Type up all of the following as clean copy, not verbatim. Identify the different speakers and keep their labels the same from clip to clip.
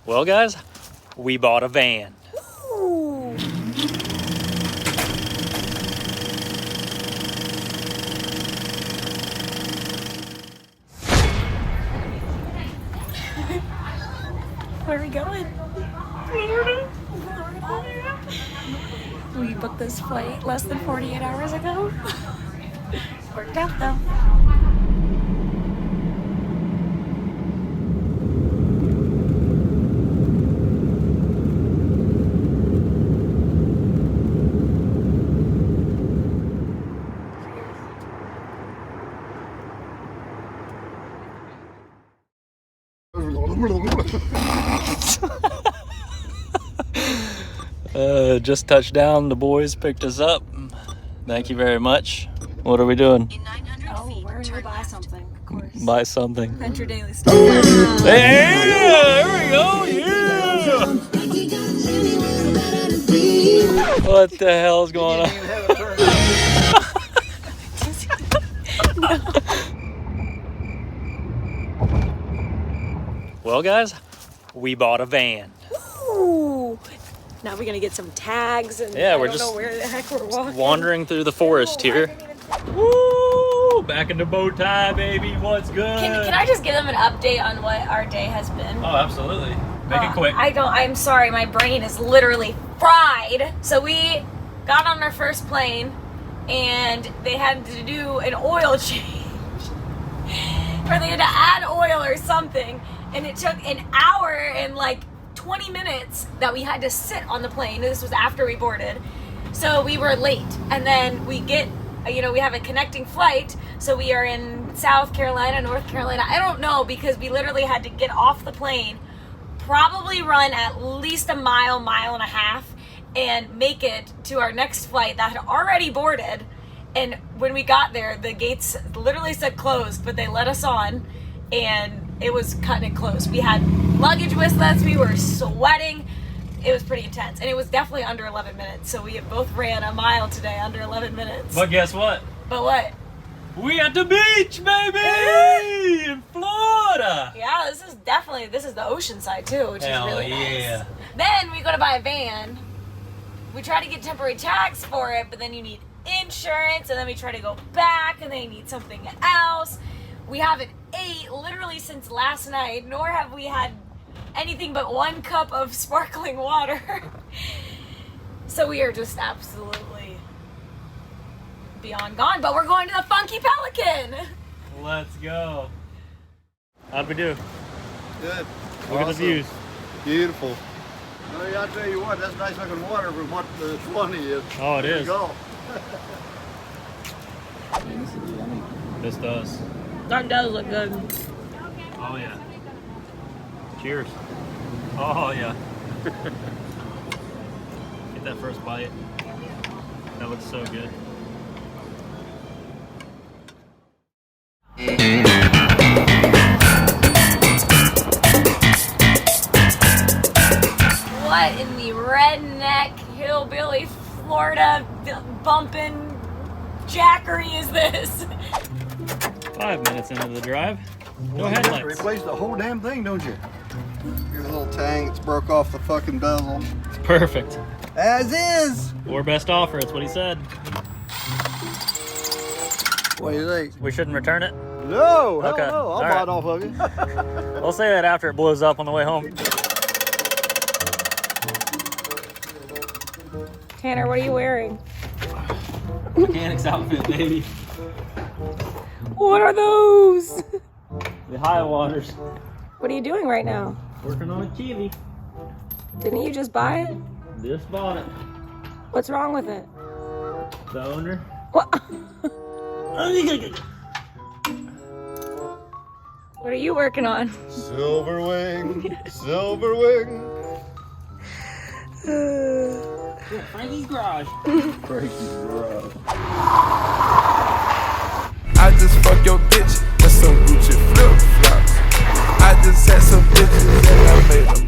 Speaker 1: Well, guys, we bought a van.
Speaker 2: Ooh. Where are we going? Florida. We booked this flight less than 48 hours ago. Worked out though.
Speaker 1: Just touched down. The boys picked us up. Thank you very much. What are we doing?
Speaker 2: Oh, we're gonna buy something, of course.
Speaker 1: Buy something.
Speaker 2: Venture Daily stuff.
Speaker 1: Hey, there we go. Yeah. What the hell is going on? Well, guys, we bought a van.
Speaker 2: Ooh. Now we're gonna get some tags and
Speaker 1: Yeah,
Speaker 2: I don't know where the heck we're walking.
Speaker 1: Wandering through the forest here. Woo! Back in the bow tie, baby. What's good?
Speaker 2: Can I just give them an update on what our day has been?
Speaker 1: Oh, absolutely. Make it quick.
Speaker 2: I'm sorry, my brain is literally fried. So we got on our first plane and they had to do an oil change. Or they had to add oil or something. And it took an hour and like 20 minutes that we had to sit on the plane. This was after we boarded. So we were late. And then we get, we have a connecting flight. So we are in South Carolina, North Carolina. I don't know because we literally had to get off the plane, probably run at least a mile and a half, and make it to our next flight that had already boarded. And when we got there, the gates literally said closed, but they let us on. And it was cutting it close. We had luggage with us. We were sweating. It was pretty intense. And it was definitely under 11 minutes. So we both ran a mile today under 11 minutes.
Speaker 1: But guess what?
Speaker 2: But what?
Speaker 1: We at the beach, baby! In Florida!
Speaker 2: Yeah, this is the ocean side too, which
Speaker 1: Hell
Speaker 2: is really
Speaker 1: yeah.
Speaker 2: nice. Then we go to buy a van. We try to get temporary tags for it, but then you need insurance, and then we try to go back, and then you need something else. We haven't ate literally since last night, nor have we had anything but 1 cup of sparkling water. So we are just absolutely beyond gone, but we're going to the Funky Pelican.
Speaker 1: Let's go. How'd we do?
Speaker 3: Good.
Speaker 1: Look at the views.
Speaker 3: Beautiful. Well, I'll tell you what, that's nice looking water from what the 20 is.
Speaker 1: Oh, it
Speaker 3: There
Speaker 1: is.
Speaker 3: you go.
Speaker 1: This does.
Speaker 2: That does look good.
Speaker 1: Oh, yeah. Cheers. Oh, yeah. Get that first bite. That looks so good.
Speaker 2: What in the redneck, hillbilly, Florida, bumping jackery is this?
Speaker 1: 5 minutes into the drive. No headlights.
Speaker 3: Replace the whole damn thing, don't you? Here's a little tang that's broke off the fucking bezel.
Speaker 1: It's perfect.
Speaker 3: As is!
Speaker 1: Or best offer, that's what he said.
Speaker 3: What do you think?
Speaker 1: We shouldn't return it?
Speaker 3: No! Hell
Speaker 1: Okay.
Speaker 3: no! I'll
Speaker 1: All
Speaker 3: buy
Speaker 1: right.
Speaker 3: it off of you.
Speaker 1: We'll say that after it blows up on the way home.
Speaker 2: Tanner, what are you wearing?
Speaker 1: Mechanic's outfit, baby.
Speaker 2: What are those?
Speaker 1: The high waters.
Speaker 2: What are you doing right now?
Speaker 1: Working on a Chevy.
Speaker 2: Didn't you just buy it?
Speaker 1: Just bought it.
Speaker 2: What's wrong with it?
Speaker 1: The owner.
Speaker 2: What? What are you working on?
Speaker 3: Silverwing, Silverwing.
Speaker 1: Yeah, Frankie's garage.
Speaker 3: Frankie's garage.
Speaker 4: I just fuck your bitch with some Gucci flip flops. I just had some bitches and I made them.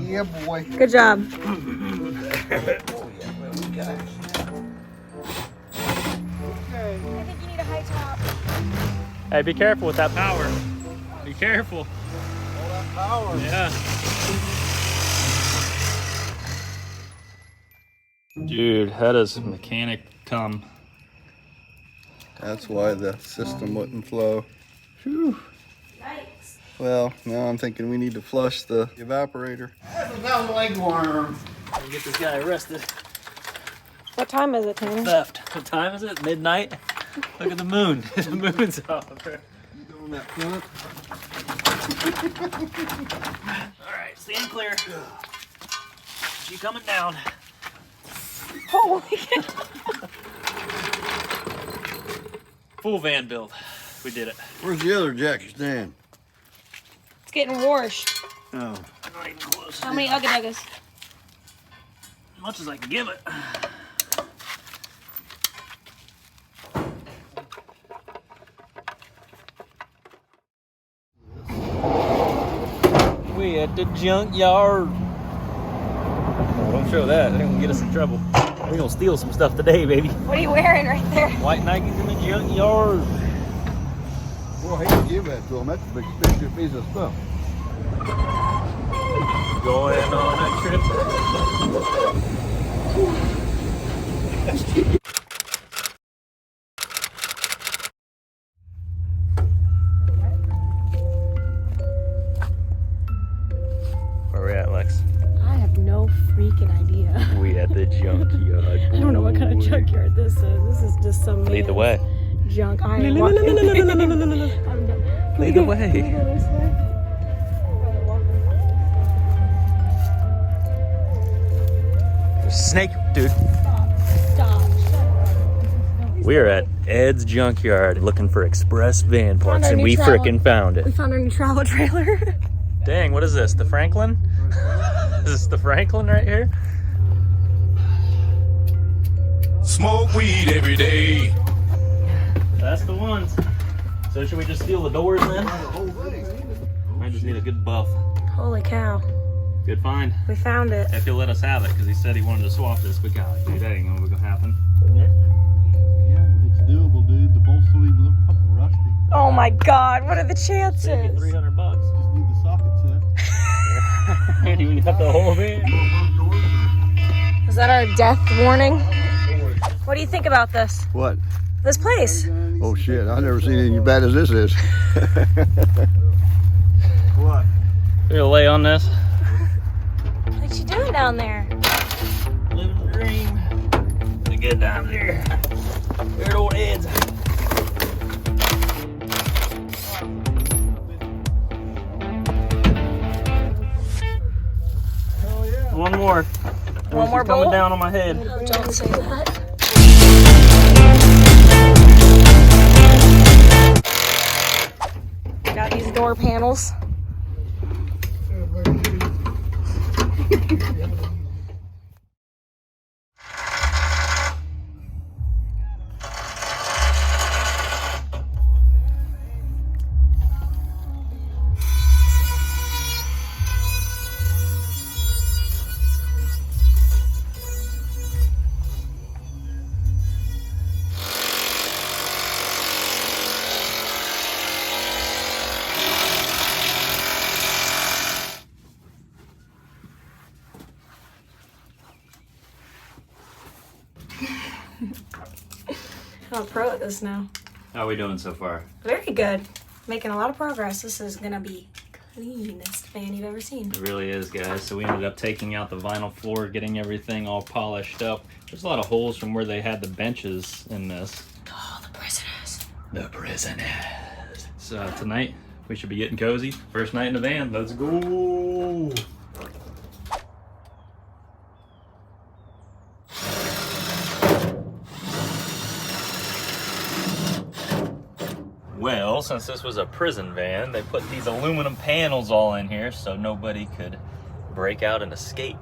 Speaker 3: Yeah, boy.
Speaker 2: Good job.
Speaker 3: Oh, yeah, what we got? Okay.
Speaker 2: I think you need a high top.
Speaker 1: Hey, be careful with that power. Be careful.
Speaker 3: All that power.
Speaker 1: Yeah. Dude, how does mechanic come?
Speaker 3: That's why the system wouldn't flow. Whew.
Speaker 2: Yikes.
Speaker 3: Well, now I'm thinking we need to flush the evaporator. That's a leg worm.
Speaker 1: Get this guy arrested.
Speaker 2: What time is it, Tanner?
Speaker 1: Theft. What time is it? Midnight? Look at the moon. The moon's off.
Speaker 3: You doing that front?
Speaker 1: Alright, stand clear. She coming down.
Speaker 2: Holy cow.
Speaker 1: Full van build. We did it.
Speaker 3: Where's the other jacket stand?
Speaker 2: It's getting washed.
Speaker 3: Oh.
Speaker 1: Not even close.
Speaker 2: How many Ugga Duggas?
Speaker 1: As much as I can give it. We at the junkyard. Oh, don't show that. That gonna get us in trouble. We're gonna steal some stuff today, baby.
Speaker 2: What are you wearing right there?
Speaker 1: White Nikes in the junkyard.
Speaker 3: Well, I hate to give that to him. That's a big expensive piece of stuff.
Speaker 1: Going on a trip. Where we at, Lex?
Speaker 2: I have no freaking idea.
Speaker 1: We at the junkyard.
Speaker 2: I don't know what kind of junkyard this is. This is just some
Speaker 1: Lead the way.
Speaker 2: junk. I am walking.
Speaker 1: Lead the way.
Speaker 2: Can we go this way?
Speaker 1: There's a snake, dude.
Speaker 2: Stop.
Speaker 1: We are at Ed's Junkyard looking for express van parts,
Speaker 2: our
Speaker 1: and
Speaker 2: new
Speaker 1: we
Speaker 2: travel-
Speaker 1: frickin' found
Speaker 2: We
Speaker 1: it.
Speaker 2: found our new travel trailer.
Speaker 1: Dang, what is this? The Franklin? Is this the Franklin right here?
Speaker 4: Smoke weed every day.
Speaker 1: That's the ones. So should we just steal the doors then? I just need a good buff.
Speaker 2: Holy cow.
Speaker 1: Good find.
Speaker 2: We found it.
Speaker 1: If he'll let us have it, because he said he wanted to swap this, but God, dude, that ain't gonna happen.
Speaker 3: Yeah, it's doable, dude. The bolts don't even look fucking rusty.
Speaker 2: Oh my god, what are the
Speaker 1: Save you
Speaker 2: chances?
Speaker 1: $300.
Speaker 3: Just need the socket set.
Speaker 1: And you got the whole van.
Speaker 2: Is that our death warning? What do you think about this?
Speaker 3: What?
Speaker 2: This place?
Speaker 3: Oh shit, I've never seen anything as bad as this is. What?
Speaker 1: We're gonna lay on this.
Speaker 2: What you doing down there?
Speaker 1: Living the dream. To get down there. There old Ed's. One more.
Speaker 2: One more
Speaker 1: coming
Speaker 2: bowl?
Speaker 1: down on my head.
Speaker 2: Oh, don't say that. Got these door panels. I'm a pro at this now.
Speaker 1: How are we doing so far?
Speaker 2: Very good. Making a lot of progress. This is gonna be cleanest fan you've ever seen.
Speaker 1: It really is, guys. So we ended up taking out the vinyl floor, getting everything all polished up. There's a lot of holes from where they had the benches in this.
Speaker 2: Oh, the prisoners.
Speaker 1: The prisoners. So tonight, we should be getting cozy. First night in the van. Let's go. Well, since this was a prison van, they put these aluminum panels all in here so nobody could break out and escape.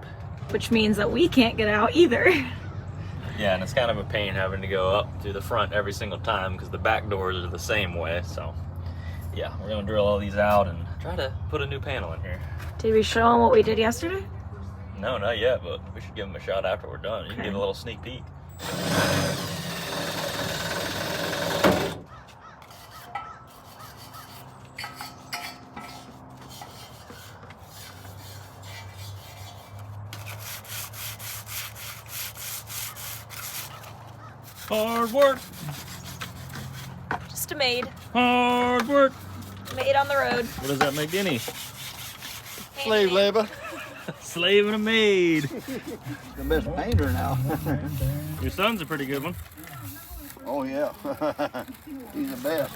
Speaker 2: Which means that we can't get out either.
Speaker 1: Yeah, and it's kind of a pain having to go up through the front every single time because the back doors are the same way. So, yeah, we're gonna drill all these out and try to put a new panel in here.
Speaker 2: Did we show them what we did yesterday?
Speaker 1: No, not yet, but we should give them a shot after we're done. You can
Speaker 2: Okay.
Speaker 1: give a little sneak peek. Hard work.
Speaker 2: Just a maid.
Speaker 1: Hard work.
Speaker 2: Maid on the road.
Speaker 1: What does that make any?
Speaker 3: Slave labor.
Speaker 1: Slave and a maid.
Speaker 3: The best painter now.
Speaker 1: Your son's a pretty good one.
Speaker 3: Oh yeah, he's the best.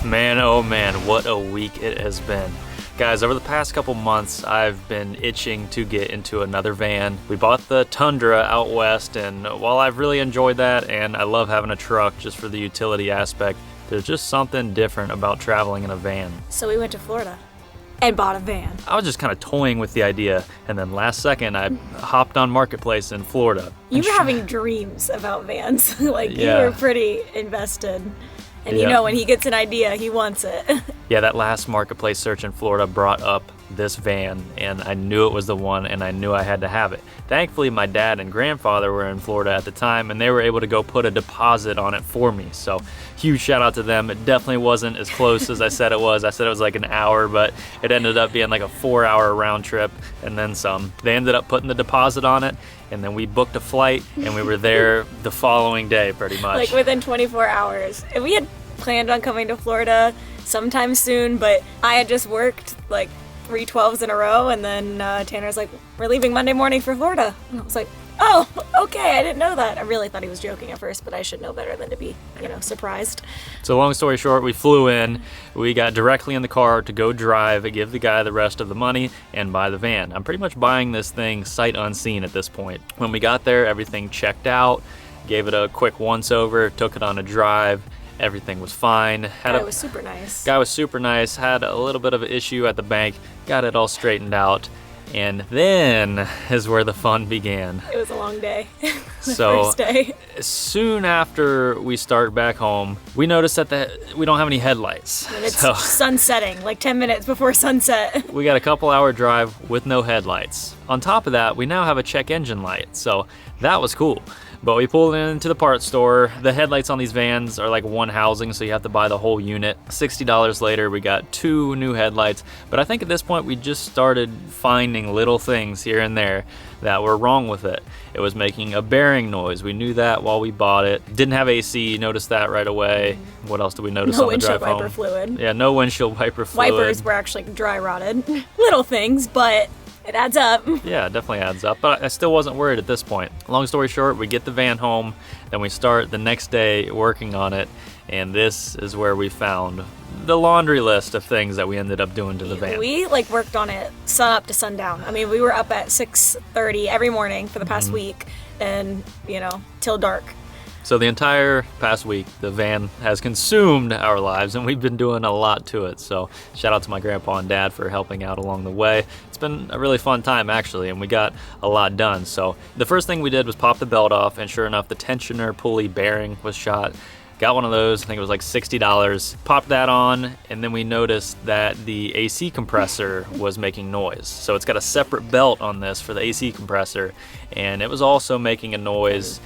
Speaker 1: Man, oh man, what a week it has been. Guys, over the past couple months, I've been itching to get into another van. We bought the Tundra out west, and while I've really enjoyed that, and I love having a truck just for the utility aspect, there's just something different about traveling in a van.
Speaker 2: So we went to Florida and bought a van.
Speaker 1: I was just kind of toying with the idea, and then last second, I hopped on Marketplace in Florida.
Speaker 2: You were having dreams about vans. Like,
Speaker 1: Yeah.
Speaker 2: you were pretty invested. And you
Speaker 1: Yeah.
Speaker 2: know, when he gets an idea, he wants it.
Speaker 1: Yeah, that last Marketplace search in Florida brought up this van, and I knew it was the one, and I knew I had to have it. Thankfully, my dad and grandfather were in Florida at the time, and they were able to go put a deposit on it for me. So huge shout out to them. It definitely wasn't as close as I said it was. I said it was like an hour, but it ended up being like a 4-hour round trip and then some. They ended up putting the deposit on it, and then we booked a flight, and we were there the following day pretty much.
Speaker 2: Like within 24 hours. And we had planned on coming to Florida sometime soon, but I had just worked like 3 12s in a row, and then Tanner's like, we're leaving Monday morning for Florida. And I was like, oh, okay, I didn't know that. I really thought he was joking at first, but I should know better than to be, you know, surprised.
Speaker 1: So long story short, we flew in, we got directly in the car to go drive, give the guy the rest of the money, and buy the van. I'm pretty much buying this thing sight unseen at this point. When we got there, everything checked out, gave it a quick once-over, took it on a drive, everything was fine.
Speaker 2: Guy was super nice.
Speaker 1: Guy was super nice, had a little bit of an issue at the bank, got it all straightened out, and then is where the fun began.
Speaker 2: It was a long day.
Speaker 1: So
Speaker 2: First day.
Speaker 1: soon after we start back home, we noticed that we don't have any headlights.
Speaker 2: And it's
Speaker 1: So
Speaker 2: sunsetting, like 10 minutes before sunset.
Speaker 1: we got a couple-hour drive with no headlights. On top of that, we now have a check engine light, so that was cool. But we pulled into the parts store. The headlights on these vans are like one housing, so you have to buy the whole unit. $60 later, we got 2 new headlights. But I think at this point, we just started finding little things here and there that were wrong with it. It was making a bearing noise. We knew that while we bought it. Didn't have AC, noticed that right away. What else did we notice
Speaker 2: No
Speaker 1: on the drive
Speaker 2: windshield
Speaker 1: home?
Speaker 2: wiper fluid.
Speaker 1: Yeah, no windshield wiper fluid.
Speaker 2: Wipers were actually dry rotted. Little things, but it adds up.
Speaker 1: Yeah, it definitely adds up, but I still wasn't worried at this point. Long story short, we get the van home, then we start the next day working on it, and this is where we found the laundry list of things that we ended up doing to the van.
Speaker 2: We like worked on it sun up to sundown. I mean, we were up at 6:30 every morning for the past week, and you know, till dark.
Speaker 1: So the entire past week, the van has consumed our lives, and we've been doing a lot to it. So shout out to my grandpa and dad for helping out along the way. It's been a really fun time, actually, and we got a lot done. So the first thing we did was pop the belt off, and sure enough, the tensioner pulley bearing was shot. Got one of those, I think it was like $60. Popped that on, and then we noticed that the AC compressor was making noise. So it's got a separate belt on this for the AC compressor, and it was also making a noise.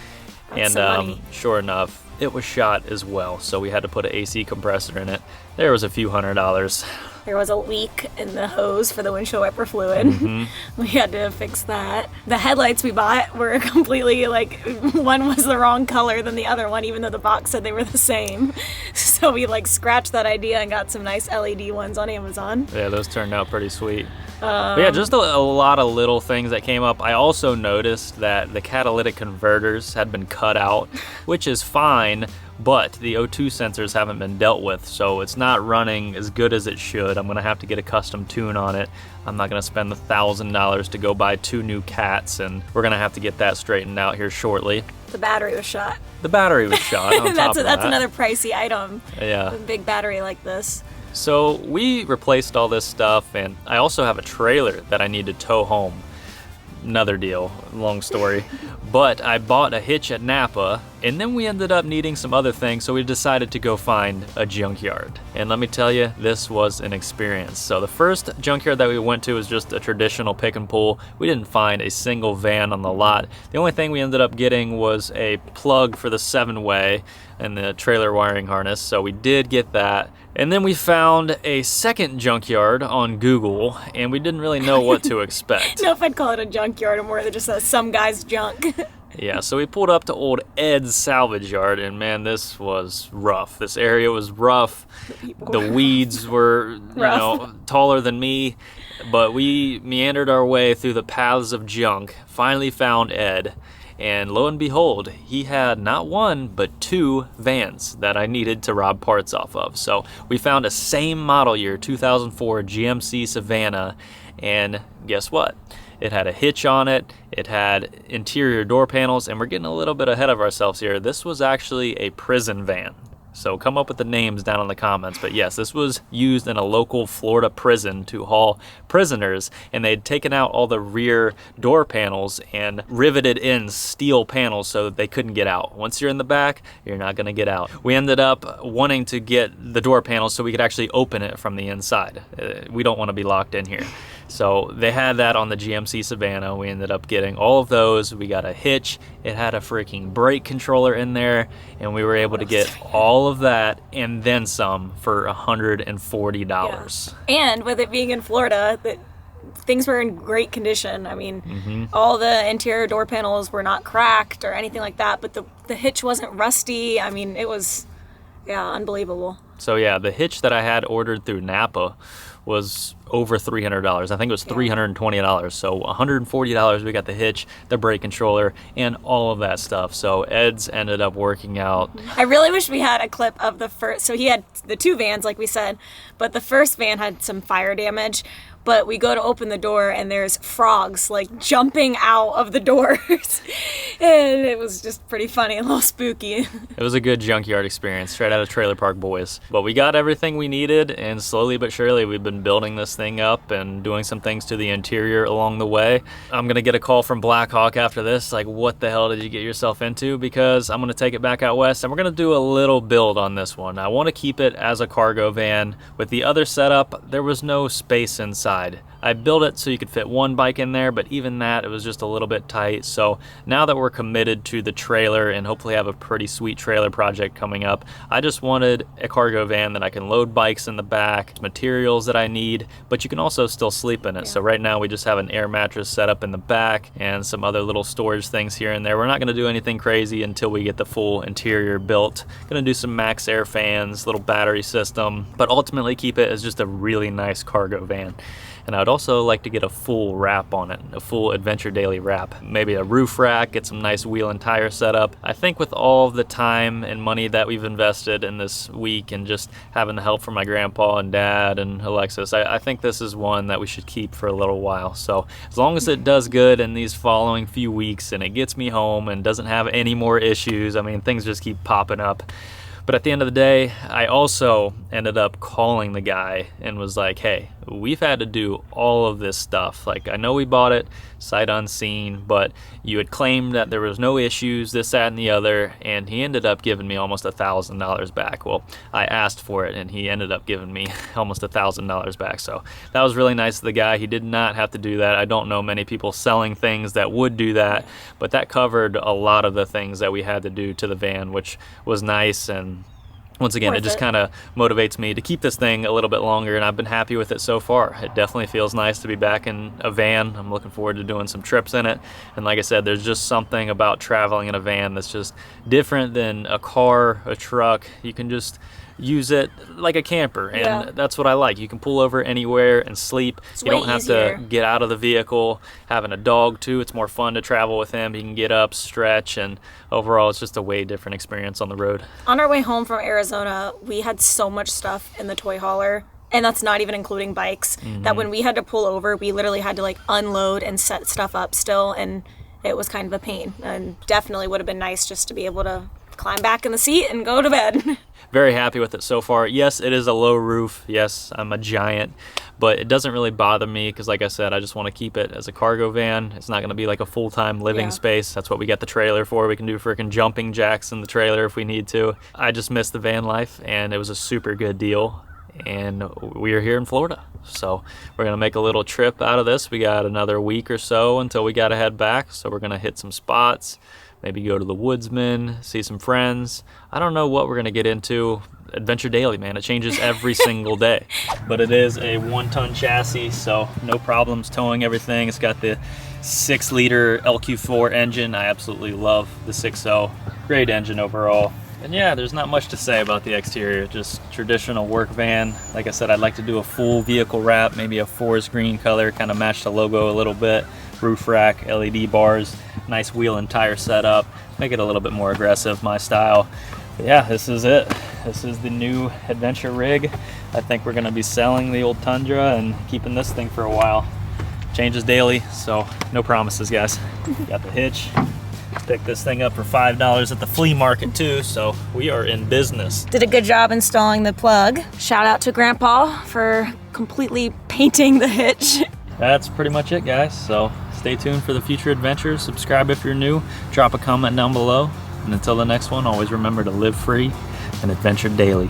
Speaker 2: That's some money.
Speaker 1: Sure enough, it was shot as well. So we had to put an AC compressor in it. There was a few $100s.
Speaker 2: There was a leak in the hose for the windshield wiper fluid. We had to fix that. The headlights we bought were completely like, one was the wrong color than the other one, even though the box said they were the same. So we like scratched that idea and got some nice LED ones on Amazon.
Speaker 1: Yeah, those turned out pretty sweet. But yeah, just a lot of little things that came up. I also noticed that the catalytic converters had been cut out, which is fine, but the O2 sensors haven't been dealt with, so it's not running as good as it should. I'm gonna have to get a custom tune on it. I'm not gonna spend the $1,000 to go buy 2 new cats, and we're gonna have to get that straightened out here shortly.
Speaker 2: The battery was shot.
Speaker 1: The battery was shot on top of
Speaker 2: That's
Speaker 1: that.
Speaker 2: another pricey item.
Speaker 1: Yeah.
Speaker 2: A big battery like this.
Speaker 1: So we replaced all this stuff, and I also have a trailer that I need to tow home. Another deal, long story. But I bought a hitch at Napa And then we ended up needing some other things, so we decided to go find a junkyard. And let me tell you, this was an experience. So the first junkyard that we went to was just a traditional pick and pull. We didn't find a single van on the lot. The only thing we ended up getting was a plug for the 7-way and the trailer wiring harness, so we did get that. And then we found a second junkyard on Google, and we didn't really know what to expect.
Speaker 2: No, if I'd call it a junkyard, or more than just some guy's junk.
Speaker 1: Yeah, so we pulled up to old Ed's salvage yard, and man, this was rough. This area was rough. The weeds were, taller than me, but we meandered our way through the paths of junk, finally found Ed, and lo and behold, he had not one, but 2 vans that I needed to rob parts off of. So we found a same model year 2004 GMC Savannah, and guess what? It had a hitch on it, it had interior door panels, and we're getting a little bit ahead of ourselves here. This was actually a prison van. So come up with the names down in the comments. But yes, this was used in a local Florida prison to haul prisoners, and they'd taken out all the rear door panels and riveted in steel panels so that they couldn't get out. Once you're in the back, you're not gonna get out. We ended up wanting to get the door panels so we could actually open it from the inside. We don't wanna be locked in here. So they had that on the GMC Savannah. We ended up getting all of those. We got a hitch. It had a freaking brake controller in there, and we were able to get all of that and then some for $140.
Speaker 2: Yeah. And with it being in Florida, things were in great condition. I mean, all the interior door panels were not cracked or anything like that, but the hitch wasn't rusty. I mean, it was, unbelievable.
Speaker 1: So yeah, the hitch that I had ordered through Napa was over $300. I think it was $320. So $140 we got the hitch, the brake controller, and all of that stuff. So Ed's ended up working out.
Speaker 2: I really wish we had a clip of the first. So he had the 2 vans, like we said, but the first van had some fire damage. But we go to open the door and there's frogs like jumping out of the doors. And it was just pretty funny, a little spooky.
Speaker 1: It was a good junkyard experience, straight out of Trailer Park Boys. But we got everything we needed, and slowly but surely we've been building this thing up and doing some things to the interior along the way. I'm gonna get a call from Blackhawk after this, like, what the hell did you get yourself into? Because I'm gonna take it back out west and we're gonna do a little build on this one. I wanna keep it as a cargo van. With the other setup, there was no space inside. I built it so you could fit 1 bike in there, but even that, it was just a little bit tight. So now that we're committed to the trailer and hopefully have a pretty sweet trailer project coming up, I just wanted a cargo van that I can load bikes in the back, materials that I need, but you can also still sleep in it. So right now we just have an air mattress set up in the back and some other little storage things here and there. We're not gonna do anything crazy until we get the full interior built. Gonna do some max air fans, little battery system, but ultimately keep it as just a really nice cargo van. And I'd also like to get a full wrap on it, a full Adventure Daily wrap. Maybe a roof rack, get some nice wheel and tire setup. I think with all of the time and money that we've invested in this week and just having the help from my grandpa and dad and Alexis, I think this is one that we should keep for a little while. So as long as it does good in these following few weeks and it gets me home and doesn't have any more issues, I mean, things just keep popping up. But at the end of the day, I also ended up calling the guy and was like, hey, we've had to do all of this stuff. Like, I know we bought it sight unseen, but you had claimed that there was no issues, this, that, and the other, and he ended up giving me almost $1,000 back. Well, I asked for it, and he ended up giving me almost $1,000 back. So that was really nice of the guy. He did not have to do that. I don't know many people selling things that would do that, but that covered a lot of the things that we had to do to the van, which was nice. And once again, it just kind of motivates me to keep this thing a little bit longer, and I've been happy with it so far. It definitely feels nice to be back in a van. I'm looking forward to doing some trips in it. And like I said, there's just something about traveling in a van that's just different than a car, a truck. You can just use it like a camper, and that's what I like. You can pull over anywhere and sleep. You don't have to get out of the vehicle. Having a dog too, it's more fun to travel with him. He can get up, stretch, and overall it's just a way different experience on the road.
Speaker 2: On our way home from Arizona, we had so much stuff in the toy hauler, and that's not even including bikes, that when we had to pull over, we literally had to like unload and set stuff up still, and it was kind of a pain. And definitely would have been nice just to be able to climb back in the seat and go to bed.
Speaker 1: Very happy with it so far. Yes, it is a low roof. Yes, I'm a giant, but it doesn't really bother me because, like I said, I just want to keep it as a cargo van. It's not going to be like a full-time living space. That's what we got the trailer for. We can do freaking jumping jacks in the trailer if we need to. I just miss the van life, and it was a super good deal. And we are here in Florida, so we're gonna make a little trip out of this. We got another week or so until we gotta head back, so we're gonna hit some spots, maybe go to the Woodsman, see some friends. I don't know what we're gonna get into. Adventure daily, man. It changes every single day, but it is a 1-ton chassis, so no problems towing everything. It's got the 6-liter LQ4 engine. I absolutely love the 6.0. Great engine overall. And yeah, there's not much to say about the exterior, just traditional work van. Like I said, I'd like to do a full vehicle wrap, maybe a forest green color, kind of match the logo a little bit. Roof rack, LED bars, nice wheel and tire setup, make it a little bit more aggressive, my style. But yeah, this is it. This is the new adventure rig. I think we're gonna be selling the old Tundra and keeping this thing for a while. Changes daily, so no promises, guys. Got the hitch. Picked this thing up for $5 at the flea market too, so we are in business.
Speaker 2: Did a good job installing the plug. Shout out to Grandpa for completely painting the hitch.
Speaker 1: That's pretty much it, guys. So stay tuned for the future adventures. Subscribe if you're new. Drop a comment down below. And until the next one, always remember to live free and adventure daily.